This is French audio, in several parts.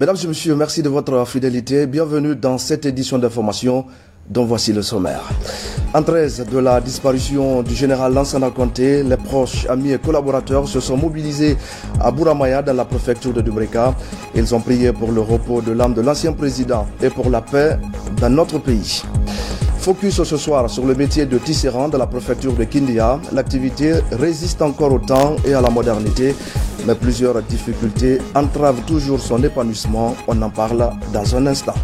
Mesdames et messieurs, merci de votre fidélité. Bienvenue dans cette édition d'information dont voici le sommaire. En 13 de la disparition du général Lansana Conté, les proches, amis et collaborateurs se sont mobilisés à Bouramaya dans la préfecture de Dubrika. Ils ont prié pour le repos de l'âme de l'ancien président et pour la paix dans notre pays. Focus ce soir sur le métier de tisserand dans la préfecture de Kindia. L'activité résiste encore au temps et à la modernité, mais plusieurs difficultés entravent toujours son épanouissement. On en parle dans un instant.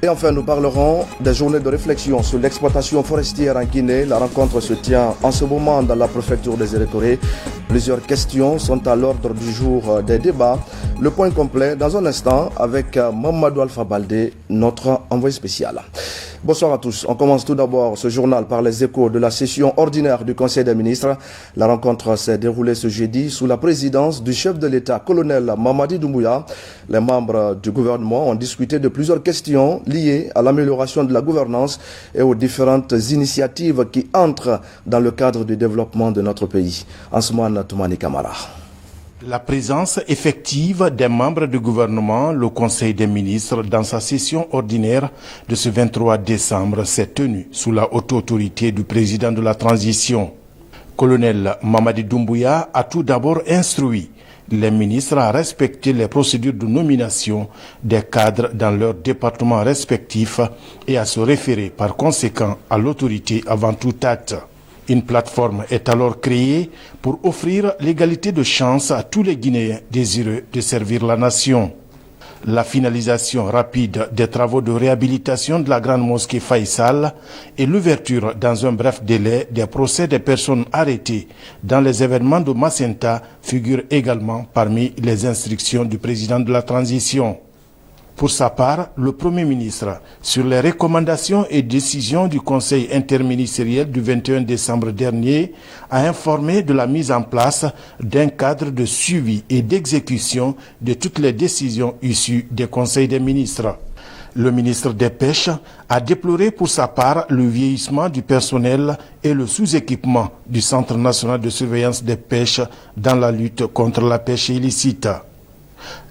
Et enfin, nous parlerons des journées de réflexion sur l'exploitation forestière en Guinée. La rencontre se tient en ce moment dans la préfecture des Érékoré. Plusieurs questions sont à l'ordre du jour des débats. Le point complet dans un instant avec Mamadou Alpha Baldé, notre envoyé spécial. Bonsoir à tous. On commence tout d'abord ce journal par les échos de la session ordinaire du Conseil des ministres. La rencontre s'est déroulée ce jeudi sous la présidence du chef de l'État, colonel Mamadi Doumbouya. Les membres du gouvernement ont discuté de plusieurs questions liées à l'amélioration de la gouvernance et aux différentes initiatives qui entrent dans le cadre du développement de notre pays. Ansouman Toumani Kamara. La présence effective des membres du gouvernement, le Conseil des ministres, dans sa session ordinaire de ce 23 décembre s'est tenue sous la haute autorité du président de la transition. Colonel Mamadi Doumbouya a tout d'abord instruit les ministres à respecter les procédures de nomination des cadres dans leurs départements respectifs et à se référer par conséquent à l'autorité avant tout acte. Une plateforme est alors créée pour offrir l'égalité de chance à tous les Guinéens désireux de servir la nation. La finalisation rapide des travaux de réhabilitation de la grande mosquée Faïsal et l'ouverture dans un bref délai des procès des personnes arrêtées dans les événements de Macenta figurent également parmi les instructions du président de la transition. Pour sa part, le Premier ministre, sur les recommandations et décisions du Conseil interministériel du 21 décembre dernier, a informé de la mise en place d'un cadre de suivi et d'exécution de toutes les décisions issues des Conseils des ministres. Le ministre des Pêches a déploré pour sa part le vieillissement du personnel et le sous-équipement du Centre national de surveillance des pêches dans la lutte contre la pêche illicite.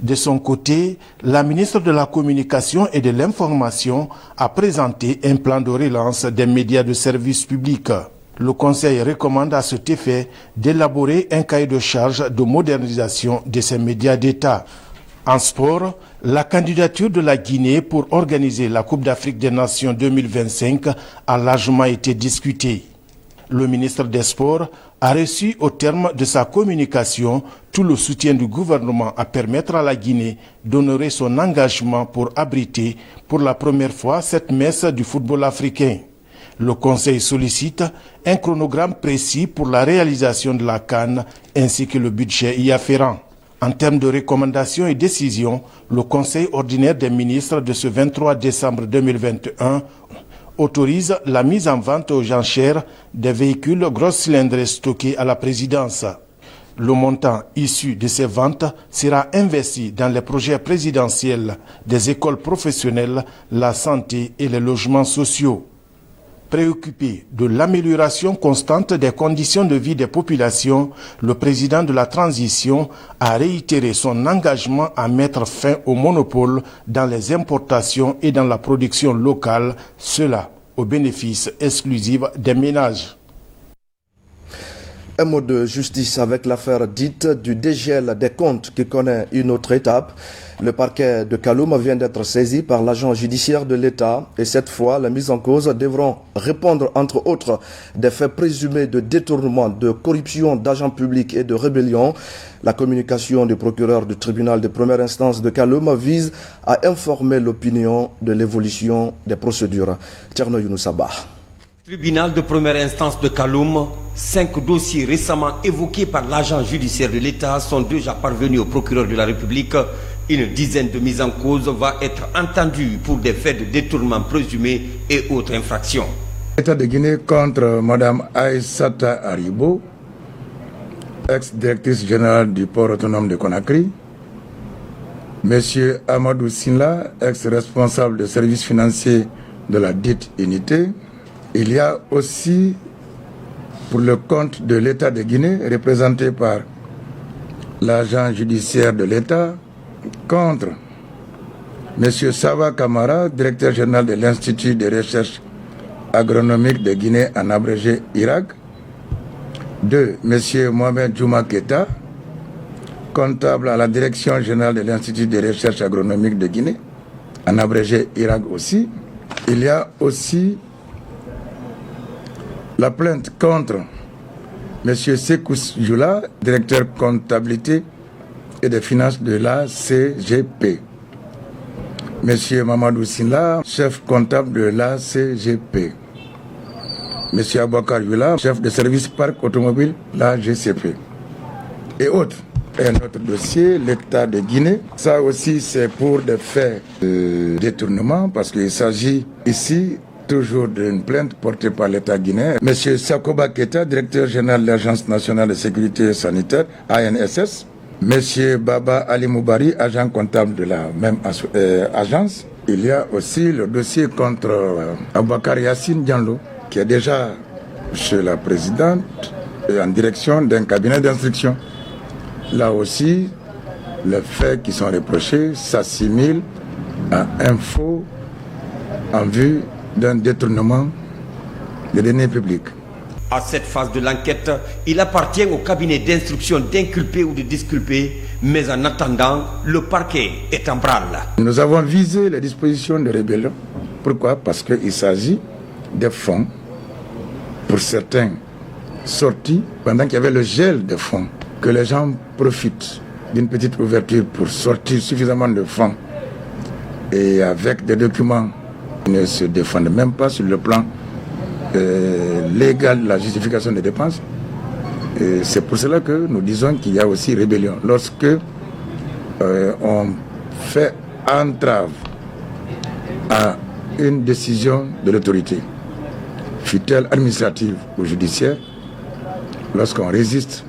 De son côté, la ministre de la Communication et de l'Information a présenté un plan de relance des médias de service public. Le Conseil recommande à cet effet d'élaborer un cahier de charges de modernisation de ces médias d'État. En sport, la candidature de la Guinée pour organiser la Coupe d'Afrique des Nations 2025 a largement été discutée. Le ministre des Sports a reçu au terme de sa communication tout le soutien du gouvernement à permettre à la Guinée d'honorer son engagement pour abriter pour la première fois cette messe du football africain. Le Conseil sollicite un chronogramme précis pour la réalisation de la CAN ainsi que le budget y afférent. En termes de recommandations et décisions, le Conseil ordinaire des ministres de ce 23 décembre 2021 autorise la mise en vente aux enchères des véhicules gros cylindrés stockés à la présidence. Le montant issu de ces ventes sera investi dans les projets présidentiels des écoles professionnelles, la santé et les logements sociaux. Préoccupé de l'amélioration constante des conditions de vie des populations, le président de la transition a réitéré son engagement à mettre fin au monopole dans les importations et dans la production locale, cela au bénéfice exclusif des ménages. Un mot de justice avec l'affaire dite du dégel des comptes qui connaît une autre étape. Le parquet de Kaloum vient d'être saisi par l'agent judiciaire de l'État et cette fois, les mises en cause devront répondre entre autres des faits présumés de détournement, de corruption d'agents publics et de rébellion. La communication du procureur du tribunal de première instance de Kaloum vise à informer l'opinion de l'évolution des procédures. Tcherno Younoussaba. Tribunal de première instance de Kaloum, 5 dossiers récemment évoqués par l'agent judiciaire de l'État sont déjà parvenus au procureur de la République. Une dizaine de mises en cause va être entendue pour des faits de détournement présumés et autres infractions. L'État de Guinée contre Mme Aïssata Haribo, ex-directrice générale du port autonome de Conakry, M. Amadou Sinla, ex-responsable de services financiers de la dite unité. Il y a aussi, pour le compte de l'État de Guinée, représenté par l'agent judiciaire de l'État, contre M. Sava Kamara, directeur général de l'Institut de recherche agronomique de Guinée, en abrégé Irak. 2. M. Mohamed Djouma Keita, comptable à la direction générale de l'Institut de recherche agronomique de Guinée, en abrégé Irak aussi. Il y a aussi la plainte contre M. Sekous Joula, directeur comptabilité et des finances de la CGP. M. Mamadou Sinla, chef comptable de la CGP. M. Abouakar Joula, chef de service parc automobile, la GCP. Et autres. Et un autre dossier, l'État de Guinée. Ça aussi, c'est pour des faits de détournement, parce qu'il s'agit ici toujours d'une plainte portée par l'État guinéen. M. Sakoba Keita, directeur général de l'Agence nationale de sécurité sanitaire, ANSS. M. Baba Ali Moubari, agent comptable de la même agence. Il y a aussi le dossier contre Abouakar Yassine Diallo, qui est déjà chez la présidente et en direction d'un cabinet d'instruction. Là aussi, les faits qui sont reprochés s'assimilent à un faux en vue d'un détournement des deniers publics. À cette phase de l'enquête, il appartient au cabinet d'instruction d'inculper ou de disculper, mais en attendant, le parquet est en branle. Nous avons visé les dispositions de rébellion. Pourquoi? Parce qu'il s'agit des fonds, pour certains sortis, pendant qu'il y avait le gel des fonds, que les gens profitent d'une petite ouverture pour sortir suffisamment de fonds et avec des documents qui ne se défendent même pas sur le plan légal de la justification des dépenses. C'est pour cela que nous disons qu'il y a aussi rébellion. Lorsque on fait entrave à une décision de l'autorité, fût-elle administrative ou judiciaire, lorsqu'on résiste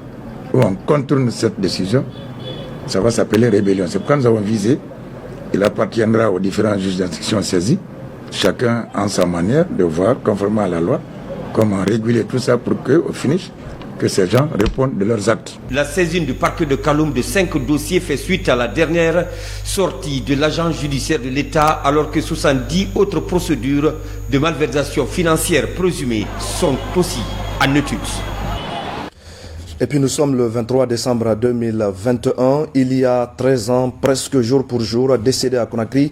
ou on contourne cette décision, ça va s'appeler rébellion. C'est pourquoi nous avons visé, il appartiendra aux différents juges d'instruction saisis, chacun en sa manière de voir, conformément à la loi, comment réguler tout ça pour qu'au finish, que ces gens répondent de leurs actes. La saisine du parquet de Kaloum de 5 dossiers fait suite à la dernière sortie de l'agent judiciaire de l'État, alors que 70 autres procédures de malversation financière présumées sont aussi en étude. Et puis nous sommes le 23 décembre 2021. Il y a 13 ans, presque jour pour jour, décédé à Conakry,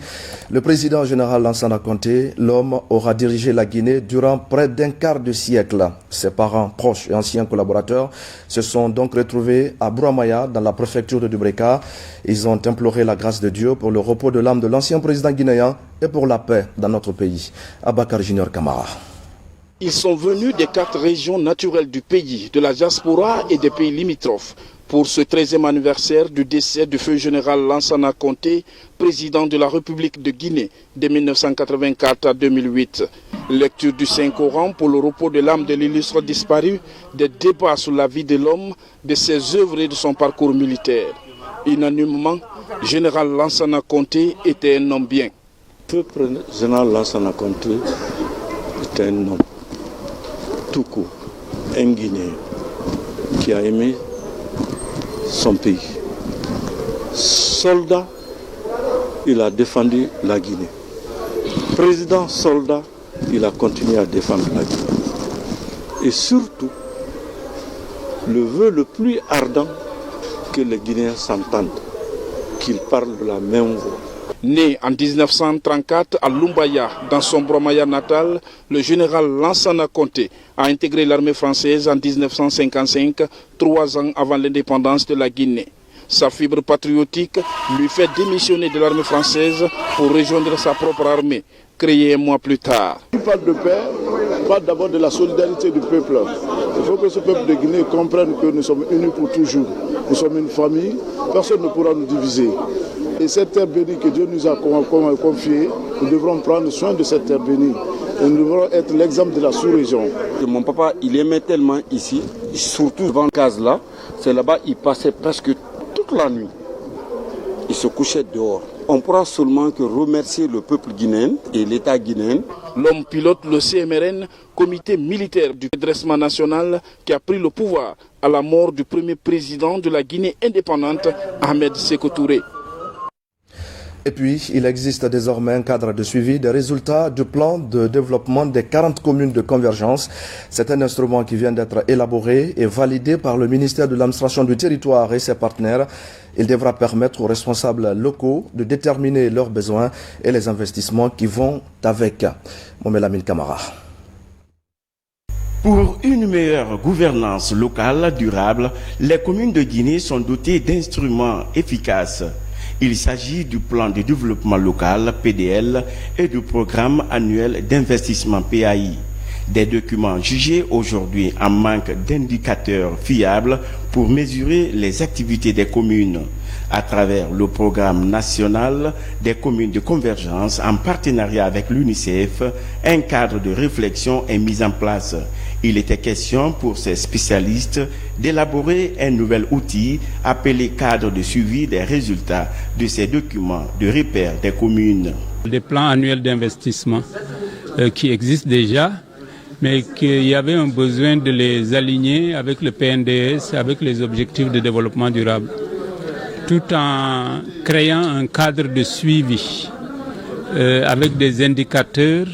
le président général Lansana Conté. L'homme aura dirigé la Guinée durant près d'un quart de siècle. Ses parents, proches et anciens collaborateurs se sont donc retrouvés à Bouramaya, dans la préfecture de Dubreka. Ils ont imploré la grâce de Dieu pour le repos de l'âme de l'ancien président guinéen et pour la paix dans notre pays. Abakar Junior Kamara. Ils sont venus des 4 régions naturelles du pays, de la diaspora et des pays limitrophes, pour ce 13e anniversaire du décès du feu général Lansana Conté, président de la République de Guinée de 1984 à 2008. Lecture du Saint-Coran pour le repos de l'âme de l'illustre disparu, des débats sur la vie de l'homme, de ses œuvres et de son parcours militaire. Unanimement, général Lansana Conté était un homme bien. Le général Lansana Conté était un homme tout court, un Guinéen qui a aimé son pays. Soldat, il a défendu la Guinée. Président soldat, il a continué à défendre la Guinée. Et surtout, le vœu le plus ardent, que les Guinéens s'entendent, qu'ils parlent de la même voix. Né en 1934 à Lumbaya, dans son Bouramaya natal, le général Lansana Conté a intégré l'armée française en 1955, 3 ans avant l'indépendance de la Guinée. Sa fibre patriotique lui fait démissionner de l'armée française pour rejoindre sa propre armée, créée un mois plus tard. Il parle de paix, il parle d'abord de la solidarité du peuple. Il faut que ce peuple de Guinée comprenne que nous sommes unis pour toujours. Nous sommes une famille, personne ne pourra nous diviser. Et cette terre bénie que Dieu nous a confiée, nous devrons prendre soin de cette terre bénie. Et nous devrons être l'exemple de la sous-région. Mon papa, il aimait tellement ici, surtout devant la case là, c'est là-bas, il passait presque toute la nuit. Il se couchait dehors. On pourra seulement que remercier le peuple guinéen et l'État guinéen. L'homme pilote le CMRN, comité militaire du redressement national, qui a pris le pouvoir à la mort du premier président de la Guinée indépendante, Ahmed Sékou Touré. Et puis, il existe désormais un cadre de suivi des résultats du plan de développement des 40 communes de convergence. C'est un instrument qui vient d'être élaboré et validé par le ministère de l'administration du territoire et ses partenaires. Il devra permettre aux responsables locaux de déterminer leurs besoins et les investissements qui vont avec. Momelamine Camara. Pour une meilleure gouvernance locale durable, les communes de Guinée sont dotées d'instruments efficaces. Il s'agit du plan de développement local, PDL, et du programme annuel d'investissement, PAI. Des documents jugés aujourd'hui en manque d'indicateurs fiables pour mesurer les activités des communes. À travers le programme national des communes de convergence en partenariat avec l'UNICEF, un cadre de réflexion est mis en place. Il était question pour ces spécialistes d'élaborer un nouvel outil appelé cadre de suivi des résultats de ces documents de repère des communes. Des plans annuels d'investissement qui existent déjà, mais qu'il y avait un besoin de les aligner avec le PNDS, avec les objectifs de développement durable, tout en créant un cadre de suivi avec des indicateurs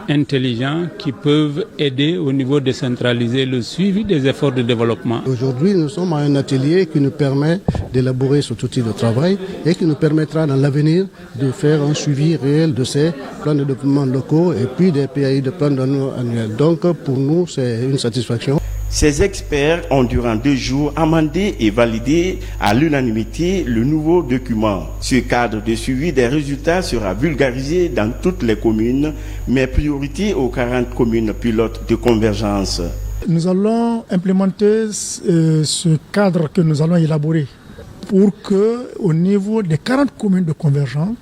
intelligents qui peuvent aider au niveau décentralisé le suivi des efforts de développement. Aujourd'hui, nous sommes à un atelier qui nous permet d'élaborer cet outil de travail et qui nous permettra dans l'avenir de faire un suivi réel de ces plans de développement locaux et puis des PAI de plans annuels. Donc pour nous, c'est une satisfaction. Ces experts ont durant 2 jours amendé et validé à l'unanimité le nouveau document. Ce cadre de suivi des résultats sera vulgarisé dans toutes les communes, mais priorité aux 40 communes pilotes de convergence. Nous allons implémenter ce cadre que nous allons élaborer pour que, au niveau des 40 communes de convergence,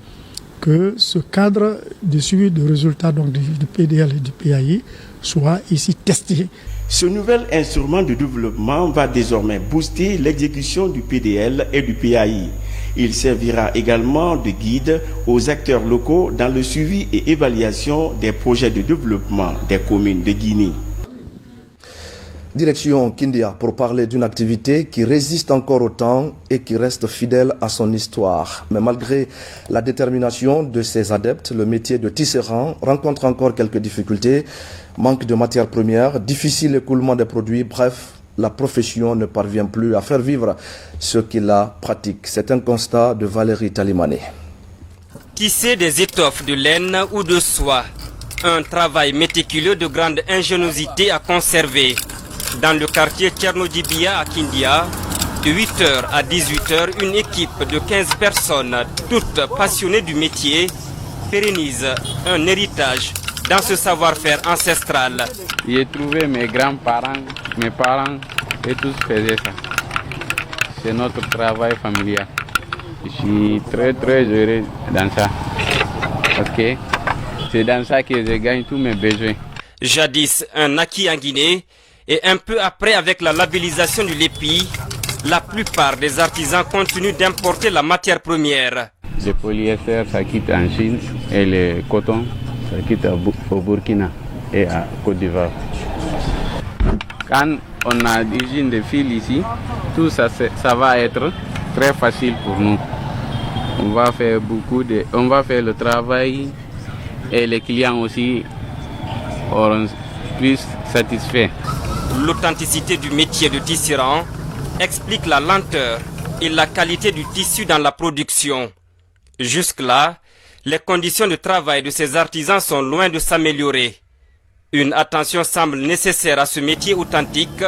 que ce cadre de suivi de résultats donc du PDL et du PAI soit ici testé. Ce nouvel instrument de développement va désormais booster l'exécution du PDL et du PAI. Il servira également de guide aux acteurs locaux dans le suivi et évaluation des projets de développement des communes de Guinée. Direction Kindia pour parler d'une activité qui résiste encore au temps et qui reste fidèle à son histoire. Mais malgré la détermination de ses adeptes, le métier de tisserand rencontre encore quelques difficultés. Manque de matières premières, difficile écoulement des produits, bref, la profession ne parvient plus à faire vivre ceux qui la pratiquent. C'est un constat de Valérie Talimane. Tisser des étoffes de laine ou de soie, un travail méticuleux de grande ingéniosité à conserver. Dans le quartier Tchernodibia à Kindia, de 8h à 18h, une équipe de 15 personnes, toutes passionnées du métier, pérennise un héritage dans ce savoir-faire ancestral. J'ai trouvé mes grands-parents, mes parents et tous faisaient ça. C'est notre travail familial. Je suis très heureux dans ça. Parce que c'est dans ça que je gagne tous mes besoins. Jadis un acquis en Guinée, et un peu après avec la labellisation du LEPI, la plupart des artisans continuent d'importer la matière première. Le polyester, ça quitte en Chine et le coton, ça quitte au Burkina et à Côte d'Ivoire. Quand on a l'usine de fil ici, tout ça, ça va être très facile pour nous. On va faire le travail et les clients aussi auront plus satisfaits. L'authenticité du métier de tisserand explique la lenteur et la qualité du tissu dans la production. Jusque-là, les conditions de travail de ces artisans sont loin de s'améliorer. Une attention semble nécessaire à ce métier authentique,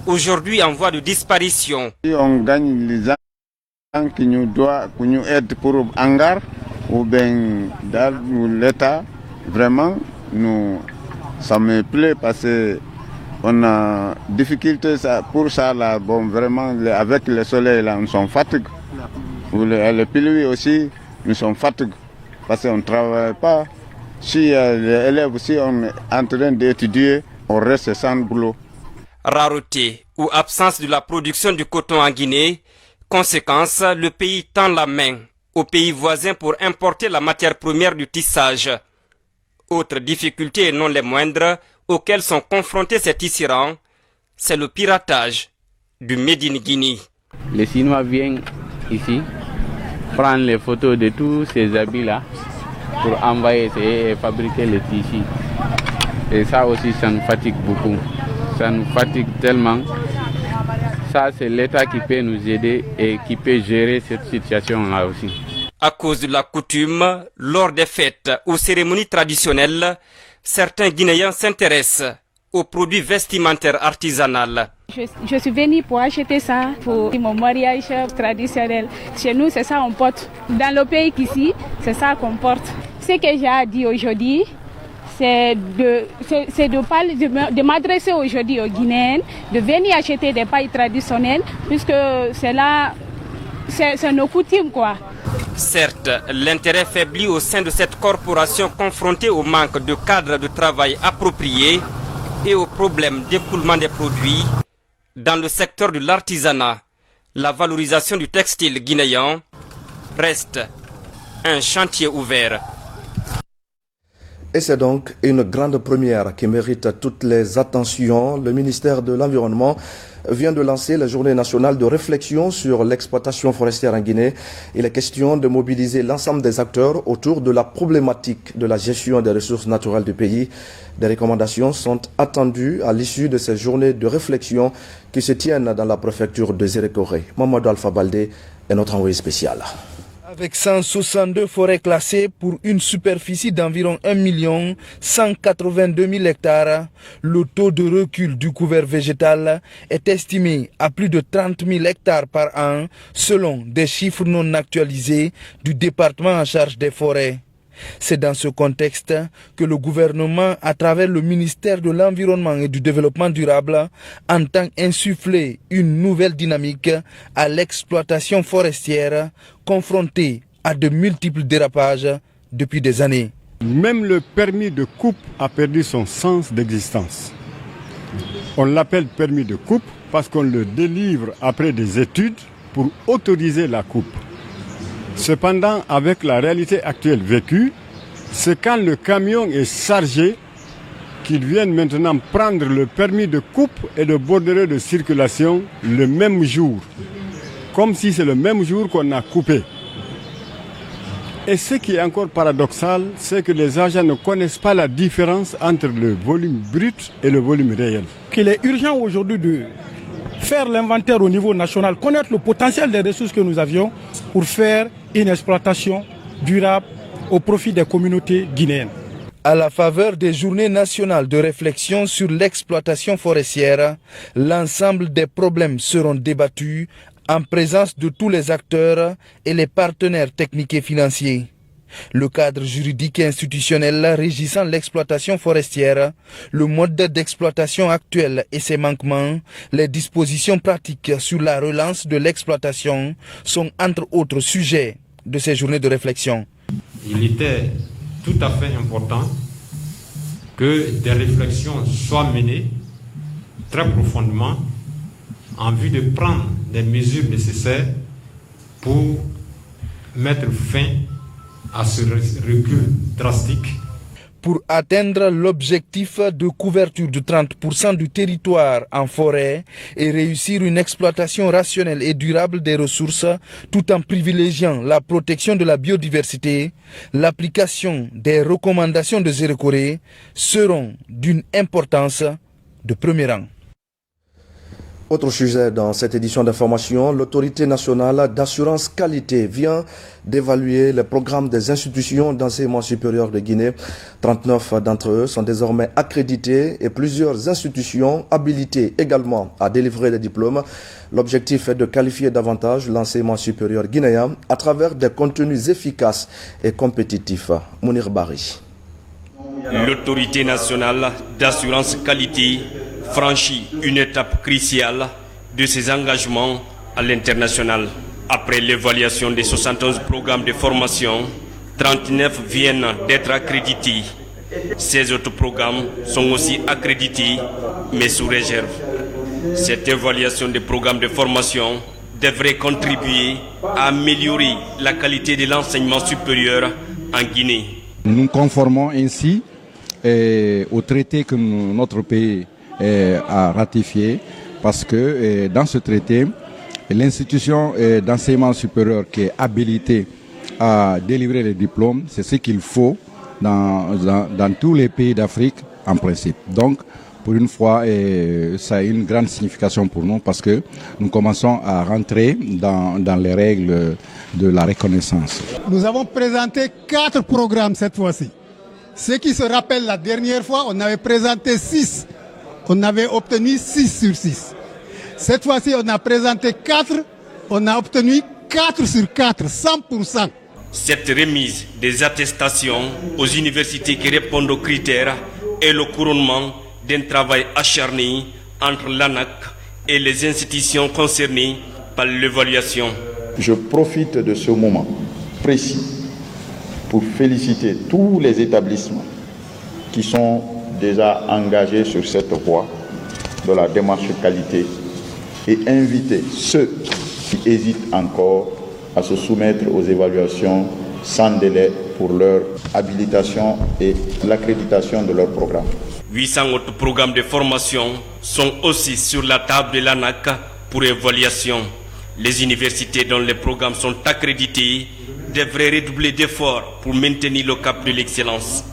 aujourd'hui en voie de disparition. Si on gagne les gens qui nous aident pour hangar ou bien dans l'État, vraiment, ça me plaît parce que on a difficulté pour ça là. Bon, vraiment, avec le soleil là, nous sommes fatigués. Le pluie aussi, nous sommes fatigués parce qu'on ne travaille pas. Si les élèves aussi on est en train d'étudier, on reste sans boulot. Rareté ou absence de la production du coton en Guinée, conséquence, le pays tend la main aux pays voisins pour importer la matière première du tissage. Autre difficulté et non les moindres auxquelles sont confrontés ces tisserands, c'est le piratage du Made in Guinée. Les Chinois viennent ici prendre les photos de tous ces habits-là pour envoyer et fabriquer les tissus. Et ça aussi, ça nous fatigue beaucoup. Ça nous fatigue tellement. Ça, c'est l'État qui peut nous aider et qui peut gérer cette situation-là aussi. À cause de la coutume, lors des fêtes ou cérémonies traditionnelles, certains Guinéens s'intéressent aux produits vestimentaires artisanaux. Je suis venue pour acheter ça pour mon mariage traditionnel. Chez nous, c'est ça qu'on porte. Dans le pays ici, c'est ça qu'on porte. Ce que j'ai à dire aujourd'hui, c'est de m'adresser aujourd'hui aux Guinéens, de venir acheter des pailles traditionnelles, puisque c'est nos coutumes, quoi. Certes, l'intérêt faiblit au sein de cette corporation confrontée au manque de cadres de travail appropriés et au problème d'écoulement des produits. Dans le secteur de l'artisanat, la valorisation du textile guinéen reste un chantier ouvert. Et c'est donc une grande première qui mérite toutes les attentions. Le ministère de l'Environnement vient de lancer la journée nationale de réflexion sur l'exploitation forestière en Guinée. Il est question de mobiliser l'ensemble des acteurs autour de la problématique de la gestion des ressources naturelles du pays. Des recommandations sont attendues à l'issue de ces journées de réflexion qui se tiennent dans la préfecture de Zérékoré. Mamadou Alpha Baldé est notre envoyé spécial. Avec 162 forêts classées pour une superficie d'environ 1 182 000 hectares, le taux de recul du couvert végétal est estimé à plus de 30 000 hectares par an, selon des chiffres non actualisés du département en charge des forêts. C'est dans ce contexte que le gouvernement, à travers le ministère de l'Environnement et du Développement durable, entend insuffler une nouvelle dynamique à l'exploitation forestière confrontée à de multiples dérapages depuis des années. Même le permis de coupe a perdu son sens d'existence. On l'appelle permis de coupe parce qu'on le délivre après des études pour autoriser la coupe. Cependant, avec la réalité actuelle vécue, c'est quand le camion est chargé qu'ils viennent maintenant prendre le permis de coupe et de bordereau de circulation le même jour, comme si c'est le même jour qu'on a coupé. Et ce qui est encore paradoxal, c'est que les agents ne connaissent pas la différence entre le volume brut et le volume réel. Il est urgent aujourd'hui de faire l'inventaire au niveau national, connaître le potentiel des ressources que nous avions pour faire une exploitation durable au profit des communautés guinéennes. À la faveur des journées nationales de réflexion sur l'exploitation forestière, l'ensemble des problèmes seront débattus en présence de tous les acteurs et les partenaires techniques et financiers. Le cadre juridique et institutionnel régissant l'exploitation forestière, le mode d'exploitation actuel et ses manquements, les dispositions pratiques sur la relance de l'exploitation sont entre autres sujets de ces journées de réflexion. Il était tout à fait important que des réflexions soient menées très profondément en vue de prendre des mesures nécessaires pour mettre fin à ce recul drastique. Pour atteindre l'objectif de couverture de 30% du territoire en forêt et réussir une exploitation rationnelle et durable des ressources tout en privilégiant la protection de la biodiversité, l'application des recommandations de Zérékoré seront d'une importance de premier rang. Autre sujet dans cette édition d'information, l'autorité nationale d'assurance qualité vient d'évaluer les programmes des institutions d'enseignement supérieur de Guinée. 39 d'entre eux sont désormais accrédités et plusieurs institutions habilitées également à délivrer des diplômes. L'objectif est de qualifier davantage l'enseignement supérieur guinéen à travers des contenus efficaces et compétitifs. Mounir Bari. L'autorité nationale d'assurance qualité franchit une étape cruciale de ses engagements à l'international. Après l'évaluation des 71 programmes de formation, 39 viennent d'être accrédités. 16 autres programmes sont aussi accrédités, mais sous réserve. Cette évaluation des programmes de formation devrait contribuer à améliorer la qualité de l'enseignement supérieur en Guinée. Nous conformons ainsi au traité que notre pays a ratifié, parce que dans ce traité, l'institution d'enseignement supérieur qui est habilitée à délivrer les diplômes, c'est ce qu'il faut dans tous les pays d'Afrique en principe. Donc, pour une fois, ça a une grande signification pour nous, parce que nous commençons à rentrer dans les règles de la reconnaissance. Nous avons présenté 4 programmes cette fois-ci. Ceux qui se rappellent, la dernière fois, on avait présenté 6. On avait obtenu 6 sur 6. Cette fois-ci, on a présenté 4. On a obtenu 4 sur 4, 100%. Cette remise des attestations aux universités qui répondent aux critères est le couronnement d'un travail acharné entre l'ANAQ et les institutions concernées par l'évaluation. Je profite de ce moment précis pour féliciter tous les établissements qui sont déjà engagés sur cette voie de la démarche qualité et inviter ceux qui hésitent encore à se soumettre aux évaluations sans délai pour leur habilitation et l'accréditation de leur programme. 800 autres programmes de formation sont aussi sur la table de l'ANAQ pour évaluation. Les universités dont les programmes sont accrédités devraient redoubler d'efforts pour maintenir le cap de l'excellence.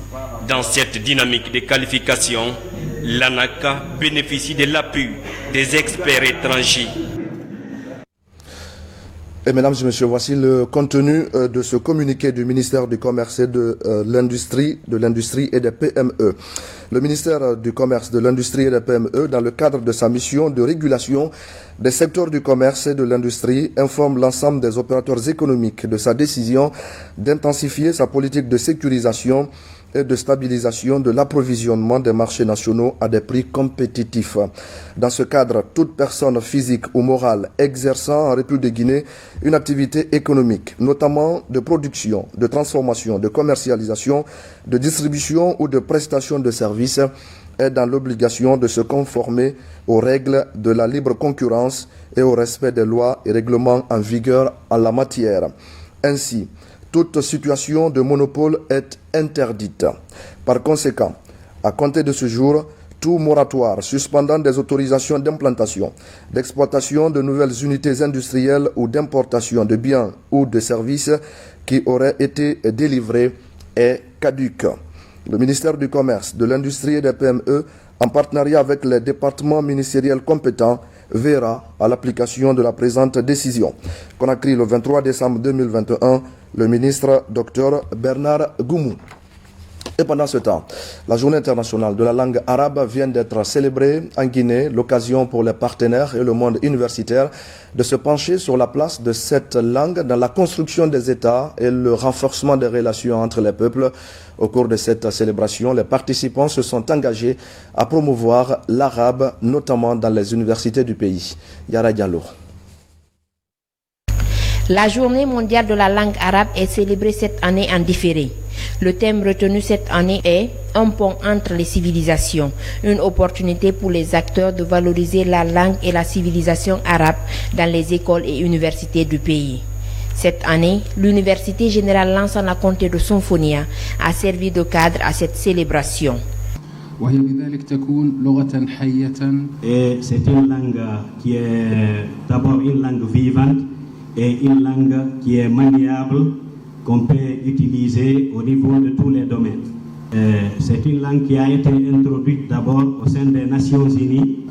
Dans cette dynamique de qualification, l'ANAQ bénéficie de l'appui des experts étrangers. Et mesdames et messieurs, voici le contenu de ce communiqué du ministère du Commerce et de l'Industrie et des PME. Le ministère du Commerce, de l'Industrie et des PME, dans le cadre de sa mission de régulation des secteurs du commerce et de l'industrie, informe l'ensemble des opérateurs économiques de sa décision d'intensifier sa politique de sécurisation et de stabilisation de l'approvisionnement des marchés nationaux à des prix compétitifs. Dans ce cadre, toute personne physique ou morale exerçant en République de Guinée une activité économique, notamment de production, de transformation, de commercialisation, de distribution ou de prestation de services, est dans l'obligation de se conformer aux règles de la libre concurrence et au respect des lois et règlements en vigueur en la matière. Ainsi, toute situation de monopole est interdite. Par conséquent, à compter de ce jour, tout moratoire suspendant des autorisations d'implantation, d'exploitation de nouvelles unités industrielles ou d'importation de biens ou de services qui auraient été délivrés est caduque. Le ministère du Commerce, de l'Industrie et des PME, en partenariat avec les départements ministériels compétents, verra à l'application de la présente décision. Conakry, le 23 décembre 2021, le ministre Dr Bernard Goumou. Et pendant ce temps, la journée internationale de la langue arabe vient d'être célébrée en Guinée, l'occasion pour les partenaires et le monde universitaire de se pencher sur la place de cette langue dans la construction des États et le renforcement des relations entre les peuples. Au cours de cette célébration, les participants se sont engagés à promouvoir l'arabe, notamment dans les universités du pays. Yara Diallo. La journée mondiale de la langue arabe est célébrée cette année en différé. Le thème retenu cette année est « Un pont entre les civilisations », une opportunité pour les acteurs de valoriser la langue et la civilisation arabe dans les écoles et universités du pays. Cette année, l'Université générale Lansana Conté de Sonfonia a servi de cadre à cette célébration. Et c'est une langue qui est d'abord une langue vivante et une langue qui est maniable, qu'on peut utiliser au niveau de tous les domaines. C'est une langue qui a été introduite d'abord au sein des Nations Unies.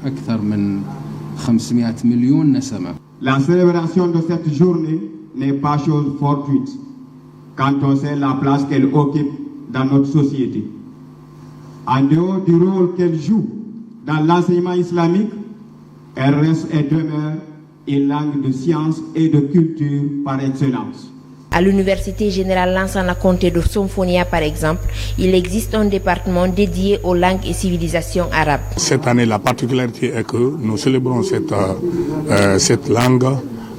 La célébration de cette journée n'est pas chose fortuite quand on sait la place qu'elle occupe dans notre société. En dehors du rôle qu'elle joue dans l'enseignement islamique, elle reste et demeure une langue de science et de culture par excellence. À l'Université générale Lansana Conté de Sonfonia, par exemple, il existe un département dédié aux langues et civilisations arabes. Cette année, la particularité est que nous célébrons cette langue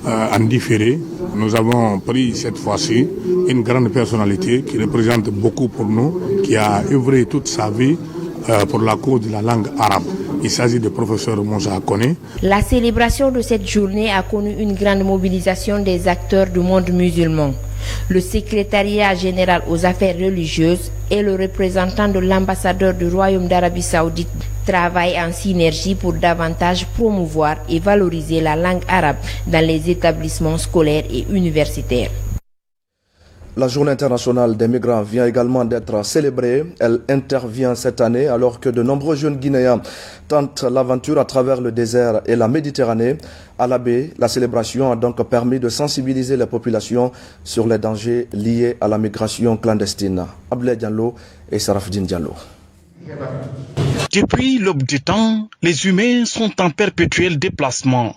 en différé. Nous avons pris cette fois-ci une grande personnalité qui représente beaucoup pour nous, qui a œuvré toute sa vie pour la cause de la langue arabe. Il s'agit du professeur Moussa Kone. La célébration de cette journée a connu une grande mobilisation des acteurs du monde musulman. Le secrétariat général aux affaires religieuses et le représentant de l'ambassadeur du Royaume d'Arabie Saoudite travaillent en synergie pour davantage promouvoir et valoriser la langue arabe dans les établissements scolaires et universitaires. La Journée internationale des migrants vient également d'être célébrée. Elle intervient cette année alors que de nombreux jeunes Guinéens tentent l'aventure à travers le désert et la Méditerranée. À la baie, la célébration a donc permis de sensibiliser les populations sur les dangers liés à la migration clandestine. Abdoulaye Diallo et Sarafdine Diallo. Depuis l'aube du temps, les humains sont en perpétuel déplacement.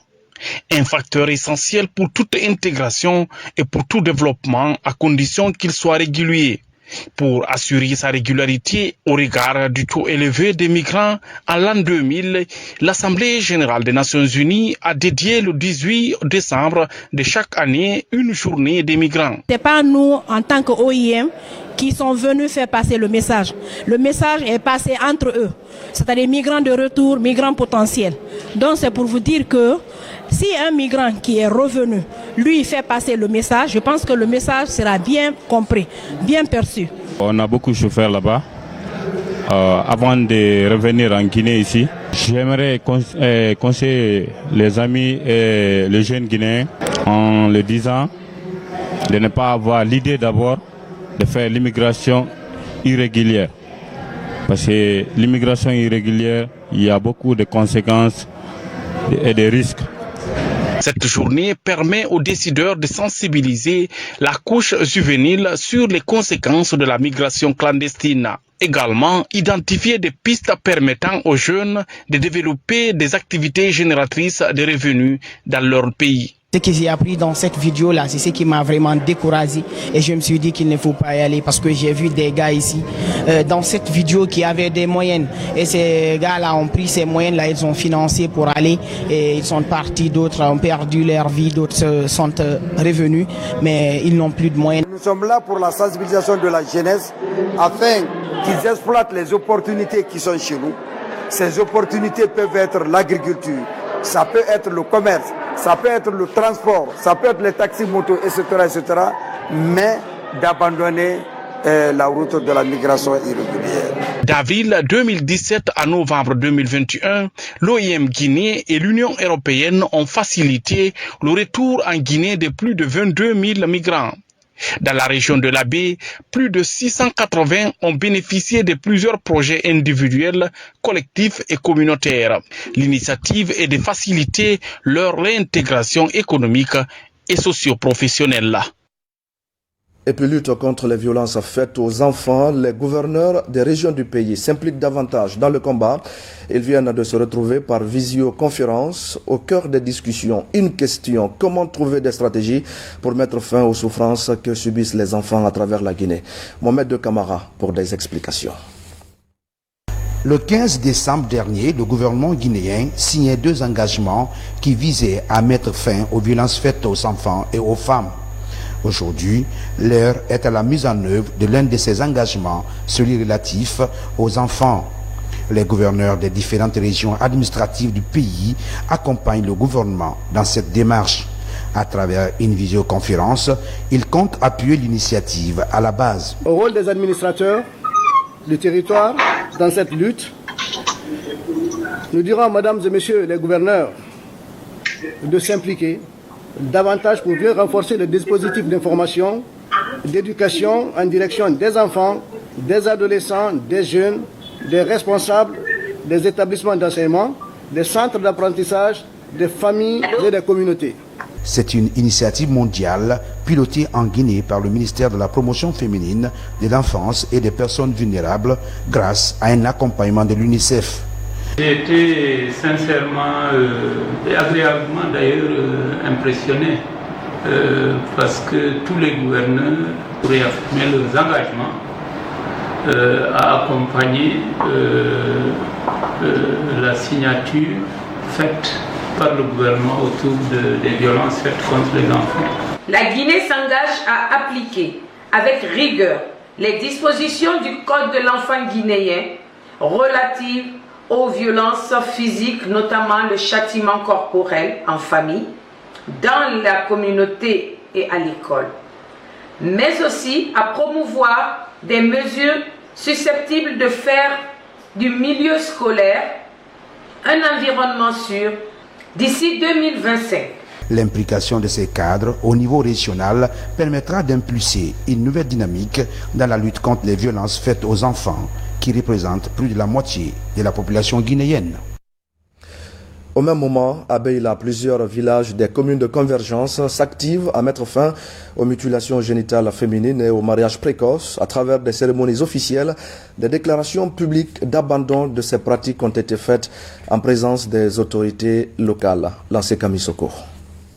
Un facteur essentiel pour toute intégration et pour tout développement à condition qu'il soit régulier. Pour assurer sa régularité au regard du taux élevé des migrants, en l'an 2000, l'Assemblée générale des Nations unies a dédié le 18 décembre de chaque année une journée des migrants. Ce n'est pas nous, en tant qu'OIM, qui sont venus faire passer le message. Le message est passé entre eux, c'est-à-dire migrants de retour, migrants potentiels. Donc c'est pour vous dire que si un migrant qui est revenu, lui, fait passer le message, je pense que le message sera bien compris, bien perçu. On a beaucoup souffert là-bas. Avant de revenir en Guinée ici, j'aimerais conseiller les amis et les jeunes Guinéens en leur disant de ne pas avoir l'idée d'abord de faire l'immigration irrégulière. Parce que l'immigration irrégulière, il y a beaucoup de conséquences et de risques. Cette journée permet aux décideurs de sensibiliser la couche juvénile sur les conséquences de la migration clandestine. Également, identifier des pistes permettant aux jeunes de développer des activités génératrices de revenus dans leur pays. Ce que j'ai appris dans cette vidéo-là, c'est ce qui m'a vraiment découragé et je me suis dit qu'il ne faut pas y aller parce que j'ai vu des gars ici dans cette vidéo qui avaient des moyens et ces gars-là ont pris ces moyens-là, ils ont financé pour aller et ils sont partis, d'autres ont perdu leur vie, d'autres sont revenus mais ils n'ont plus de moyens. Nous sommes là pour la sensibilisation de la jeunesse afin qu'ils exploitent les opportunités qui sont chez nous. Ces opportunités peuvent être l'agriculture, ça peut être le commerce, ça peut être le transport, ça peut être les taxis motos, etc., mais d'abandonner la route de la migration irrégulière. D'avril 2017 à novembre 2021, l'OIM Guinée et l'Union européenne ont facilité le retour en Guinée de plus de 22 000 migrants. Dans la région de la baie, plus de 680 ont bénéficié de plusieurs projets individuels, collectifs et communautaires. L'initiative est de faciliter leur réintégration économique et socio-professionnelle. Et puis lutte contre les violences faites aux enfants, les gouverneurs des régions du pays s'impliquent davantage dans le combat. Ils viennent de se retrouver par visioconférence au cœur des discussions. Une question, comment trouver des stratégies pour mettre fin aux souffrances que subissent les enfants à travers la Guinée? Mohamed De Camara pour des explications. Le 15 décembre dernier, le gouvernement guinéen signait 2 engagements qui visaient à mettre fin aux violences faites aux enfants et aux femmes. Aujourd'hui, l'heure est à la mise en œuvre de l'un de ces engagements, celui relatif aux enfants. Les gouverneurs des différentes régions administratives du pays accompagnent le gouvernement dans cette démarche. À travers une visioconférence, ils comptent appuyer l'initiative à la base. Au rôle des administrateurs du territoire dans cette lutte, nous dirons, mesdames et messieurs les gouverneurs, de s'impliquer davantage pour bien renforcer le dispositif d'information, d'éducation en direction des enfants, des adolescents, des jeunes, des responsables des établissements d'enseignement, des centres d'apprentissage, des familles et des communautés. C'est une initiative mondiale pilotée en Guinée par le ministère de la Promotion féminine, de l'enfance et des personnes vulnérables grâce à un accompagnement de l'UNICEF. J'ai été sincèrement et agréablement d'ailleurs impressionné parce que tous les gouverneurs réaffirmaient leurs engagements à accompagner la signature faite par le gouvernement autour des violences faites contre les enfants. La Guinée s'engage à appliquer avec rigueur les dispositions du Code de l'enfant guinéen relatives aux violences physiques, notamment le châtiment corporel en famille, dans la communauté et à l'école, mais aussi à promouvoir des mesures susceptibles de faire du milieu scolaire un environnement sûr d'ici 2025. L'implication de ces cadres au niveau régional permettra d'impulser une nouvelle dynamique dans la lutte contre les violences faites aux enfants, qui représentent plus de la moitié de la population guinéenne. Au même moment, à Beila, plusieurs villages des communes de convergence s'activent à mettre fin aux mutilations génitales féminines et au mariage précoce à travers des cérémonies officielles. Des déclarations publiques d'abandon de ces pratiques ont été faites en présence des autorités locales. Lancé Kamisoko.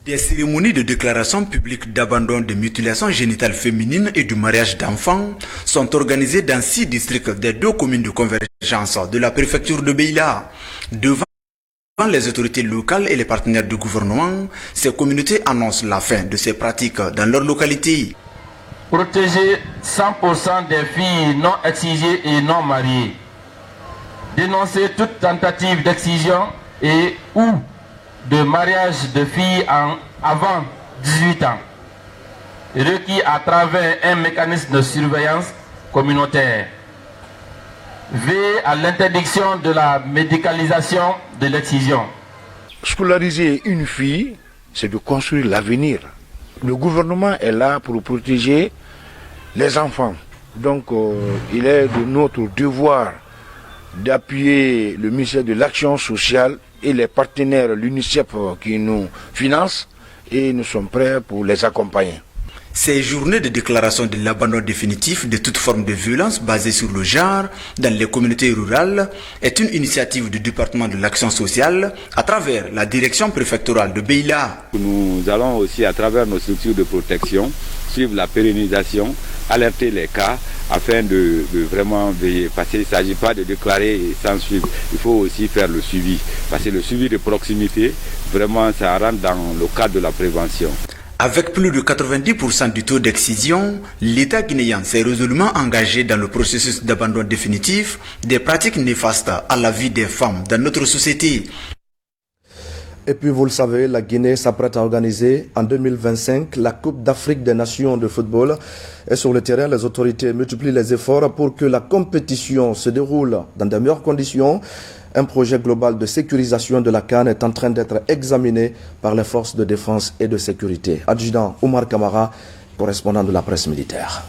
Des cérémonies de déclaration publique d'abandon de mutilations génitales féminines et du mariage d'enfants sont organisées dans 6 districts des 2 communes de convergence de la préfecture de Beila. Devant les autorités locales et les partenaires du gouvernement, ces communautés annoncent la fin de ces pratiques dans leur localité. Protéger 100% des filles non excisées et non mariées. Dénoncer toute tentative d'excision et ou de mariage de filles avant 18 ans, requis à travers un mécanisme de surveillance communautaire. Veiller à l'interdiction de la médicalisation de l'excision. Scolariser une fille, c'est de construire l'avenir. Le gouvernement est là pour protéger les enfants. Donc il est de notre devoir d'appuyer le ministère de l'Action sociale et les partenaires, l'UNICEF qui nous finance, et nous sommes prêts pour les accompagner. Ces journées de déclaration de l'abandon définitif de toute forme de violence basée sur le genre dans les communautés rurales est une initiative du département de l'action sociale à travers la direction préfectorale de Beila. Nous allons aussi à travers nos structures de protection suivre la pérennisation, alerter les cas afin de vraiment veiller. Parce qu'il ne s'agit pas de déclarer sans suivre, il faut aussi faire le suivi. Parce que le suivi de proximité, vraiment ça rentre dans le cadre de la prévention. Avec plus de 90% du taux d'excision, l'État guinéen s'est résolument engagé dans le processus d'abandon définitif des pratiques néfastes à la vie des femmes dans notre société. Et puis vous le savez, la Guinée s'apprête à organiser en 2025 la Coupe d'Afrique des Nations de football. Et sur le terrain, les autorités multiplient les efforts pour que la compétition se déroule dans de meilleures conditions. Un projet global de sécurisation de la CAN est en train d'être examiné par les forces de défense et de sécurité. Adjudant Oumar Kamara, correspondant de la presse militaire.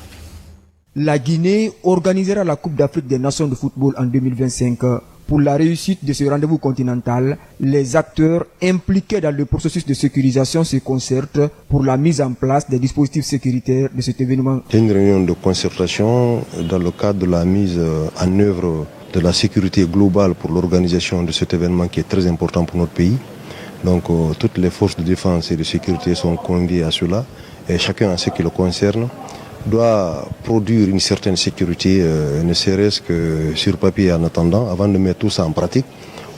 La Guinée organisera la Coupe d'Afrique des Nations de football en 2025. Pour la réussite de ce rendez-vous continental, les acteurs impliqués dans le processus de sécurisation se concertent pour la mise en place des dispositifs sécuritaires de cet événement. C'est une réunion de concertation dans le cadre de la mise en œuvre de la sécurité globale pour l'organisation de cet événement qui est très important pour notre pays. Donc toutes les forces de défense et de sécurité sont conviées à cela et chacun en ce qui le concerne doit produire une certaine sécurité, ne serait-ce que sur papier en attendant, avant de mettre tout ça en pratique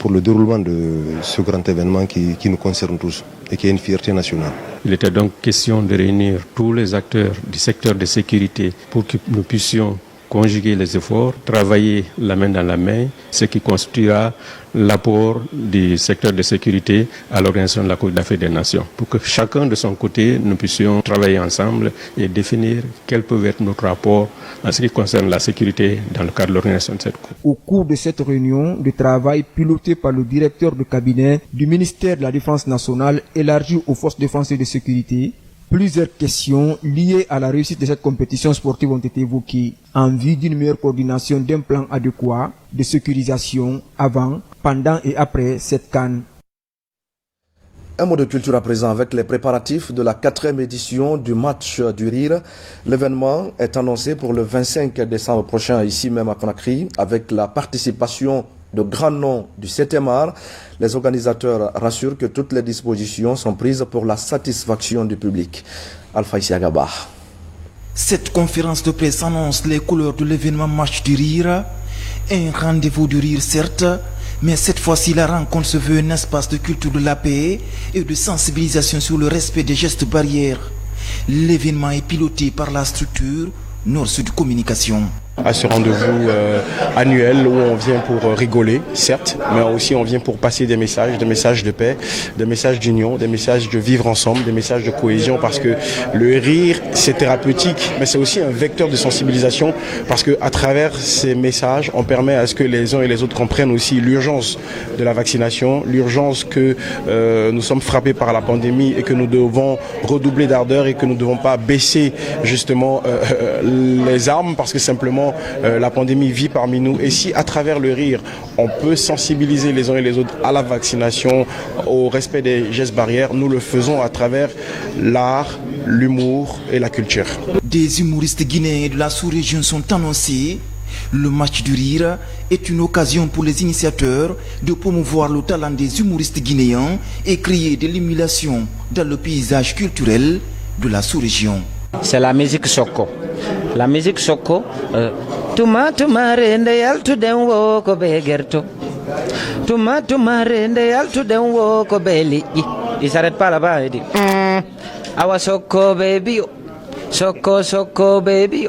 pour le déroulement de ce grand événement qui nous concerne tous et qui est une fierté nationale. Il était donc question de réunir tous les acteurs du secteur de sécurité pour que nous puissions conjuguer les efforts, travailler la main dans la main, ce qui constituera l'apport du secteur de sécurité à l'organisation de la Coupe d'Afrique des Nations. Pour que chacun de son côté, nous puissions travailler ensemble et définir quel peut être notre rapport en ce qui concerne la sécurité dans le cadre de l'organisation de cette Coupe. Au cours de cette réunion de travail pilotée par le directeur de cabinet du ministère de la Défense nationale élargi aux forces de défense et de sécurité, plusieurs questions liées à la réussite de cette compétition sportive ont été évoquées en vue d'une meilleure coordination d'un plan adéquat de sécurisation avant, pendant et après cette CAN. Un mot de culture à présent avec les préparatifs de la 4e édition du match du rire. L'événement est annoncé pour le 25 décembre prochain ici même à Conakry avec la participation de grands noms du 7e art. Les organisateurs rassurent que toutes les dispositions sont prises pour la satisfaction du public. Alpha Isiagaba. Cette conférence de presse annonce les couleurs de l'événement Match du Rire. Un rendez-vous du rire certes, mais cette fois-ci la rencontre se veut un espace de culture de la paix et de sensibilisation sur le respect des gestes barrières. L'événement est piloté par la structure Nord-Sud Communication. à ce rendez-vous annuel où on vient pour rigoler, certes, mais aussi on vient pour passer des messages de paix, des messages d'union, des messages de vivre ensemble, des messages de cohésion, parce que le rire, c'est thérapeutique, mais c'est aussi un vecteur de sensibilisation, parce qu'à travers ces messages, on permet à ce que les uns et les autres comprennent aussi l'urgence de la vaccination, l'urgence que nous sommes frappés par la pandémie et que nous devons redoubler d'ardeur et que nous ne devons pas baisser justement les armes, parce que simplement la pandémie vit parmi nous. Et si à travers le rire, on peut sensibiliser les uns et les autres à la vaccination, au respect des gestes barrières, nous le faisons à travers l'art, l'humour et la culture. Des humoristes guinéens de la sous-région sont annoncés. Le match du rire est une occasion pour les initiateurs de promouvoir le talent des humoristes guinéens et créer de l'émulation dans le paysage culturel de la sous-région. C'est la musique Soko. La musique Soko, Tuma rende altu den wo ko be gerto. Tuma rende altu den wo ko be li. Il s'arrête pas là-bas, il dit Awa Soko baby. Soko baby.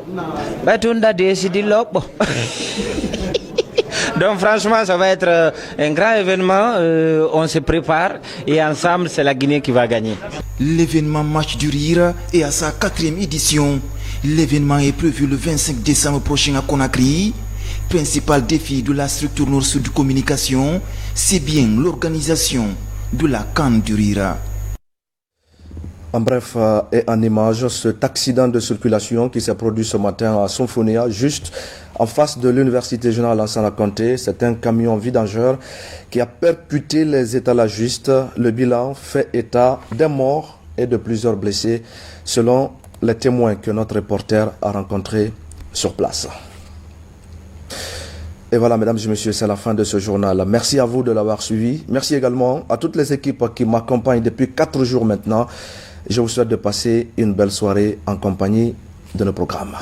Batunda décidi lobo. Donc franchement, ça va être un grand événement. On se prépare et ensemble, c'est la Guinée qui va gagner. L'événement Match du Rire est à sa 4e édition. L'événement est prévu le 25 décembre prochain à Conakry. Principal défi de la structure Nord-Sud de communication, c'est bien l'organisation de la Canne du Rire. En bref et en image, cet accident de circulation qui s'est produit ce matin à Sonfonia, juste en face de l'université générale Lansana Conté, c'est un camion vidangeur qui a percuté les étalagistes. Le bilan fait état d'un mort et de plusieurs blessés, selon les témoins que notre reporter a rencontrés sur place. Et voilà, mesdames et messieurs, c'est la fin de ce journal. Merci à vous de l'avoir suivi. Merci également à toutes les équipes qui m'accompagnent depuis 4 jours maintenant. Je vous souhaite de passer une belle soirée en compagnie de nos programmes.